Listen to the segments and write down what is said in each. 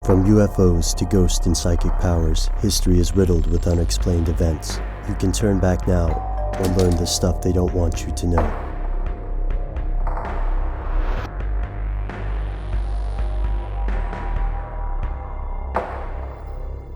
From UFOs to ghost and psychic powers, history is riddled with unexplained events. You can turn back now or learn the stuff they don't want you to know.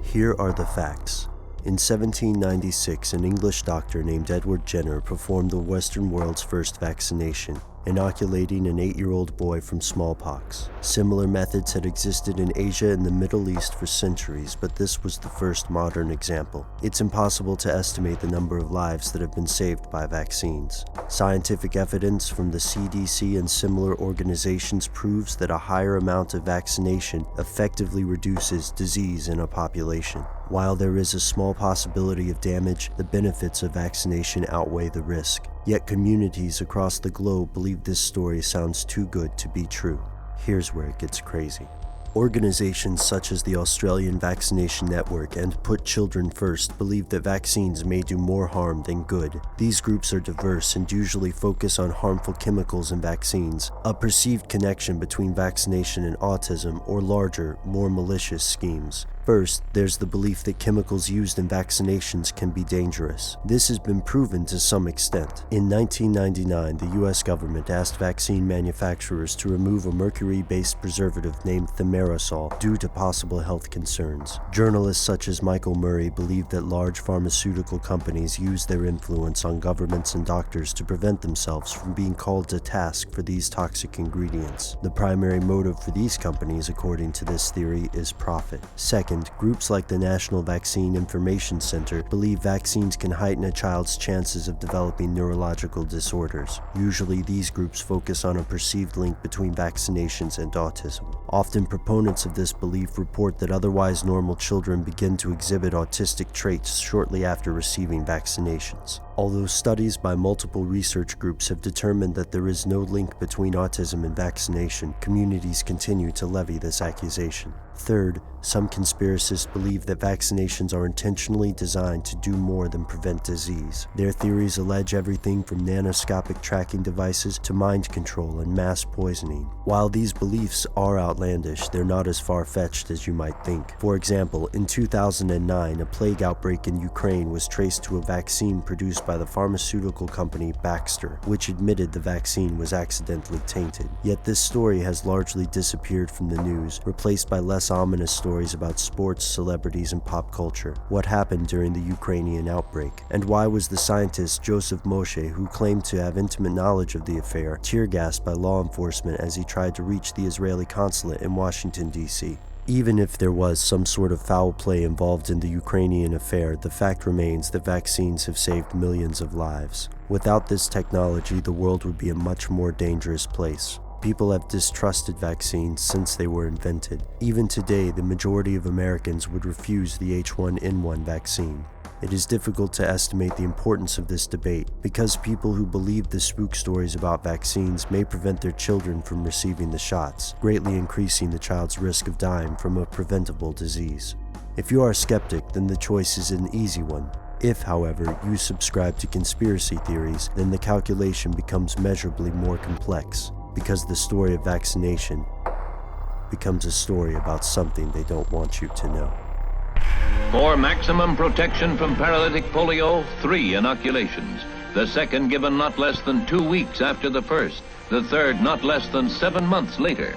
Here are the facts. In 1796, an English doctor named Edward Jenner performed the Western world's first vaccination, inoculating an 8-year-old boy from smallpox. Similar methods had existed in Asia and the Middle East for centuries, but this was the first modern example. It's impossible to estimate the number of lives that have been saved by vaccines. Scientific evidence from the CDC and similar organizations proves that a higher amount of vaccination effectively reduces disease in a population. While there is a small possibility of damage, the benefits of vaccination outweigh the risk. Yet communities across the globe believe this story sounds too good to be true. Here's where it gets crazy. Organizations such as the Australian Vaccination Network and Put Children First believe that vaccines may do more harm than good. These groups are diverse and usually focus on harmful chemicals in vaccines, a perceived connection between vaccination and autism, or larger, more malicious schemes. First, there's the belief that chemicals used in vaccinations can be dangerous. This has been proven to some extent. In 1999, the US government asked vaccine manufacturers to remove a mercury-based preservative named thimerosal due to possible health concerns. Journalists such as Michael Murray believe that large pharmaceutical companies use their influence on governments and doctors to prevent themselves from being called to task for these toxic ingredients. The primary motive for these companies, according to this theory, is profit. Second, groups like the National Vaccine Information Center believe vaccines can heighten a child's chances of developing neurological disorders. Usually, these groups focus on a perceived link between vaccinations and autism. Often, proponents of this belief report that otherwise normal children begin to exhibit autistic traits shortly after receiving vaccinations. Although studies by multiple research groups have determined that there is no link between autism and vaccination, communities continue to levy this accusation. Third, some conspiracists believe that vaccinations are intentionally designed to do more than prevent disease. Their theories allege everything from nanoscopic tracking devices to mind control and mass poisoning. While these beliefs are outlandish, they're not as far-fetched as you might think. For example, in 2009, a plague outbreak in Ukraine was traced to a vaccine produced by the pharmaceutical company Baxter, which admitted the vaccine was accidentally tainted. Yet this story has largely disappeared from the news, replaced by less ominous stories about sports, celebrities, and pop culture. What happened during the Ukrainian outbreak? And why was the scientist Joseph Moshe, who claimed to have intimate knowledge of the affair, tear-gassed by law enforcement as he tried to reach the Israeli consulate in Washington, D.C.? Even if there was some sort of foul play involved in the Ukrainian affair, the fact remains that vaccines have saved millions of lives. Without this technology, the world would be a much more dangerous place. People have distrusted vaccines since they were invented. Even today, the majority of Americans would refuse the H1N1 vaccine. It is difficult to estimate the importance of this debate because people who believe the spook stories about vaccines may prevent their children from receiving the shots, greatly increasing the child's risk of dying from a preventable disease. If you are a skeptic, then the choice is an easy one. If, however, you subscribe to conspiracy theories, then the calculation becomes measurably more complex, because the story of vaccination becomes a story about something they don't want you to know. For maximum protection from paralytic polio, 3 inoculations. The second given not less than 2 weeks after the first. The third not less than 7 months later.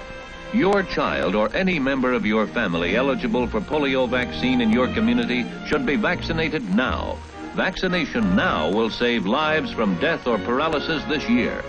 Your child or any member of your family eligible for polio vaccine in your community should be vaccinated now. Vaccination now will save lives from death or paralysis this year.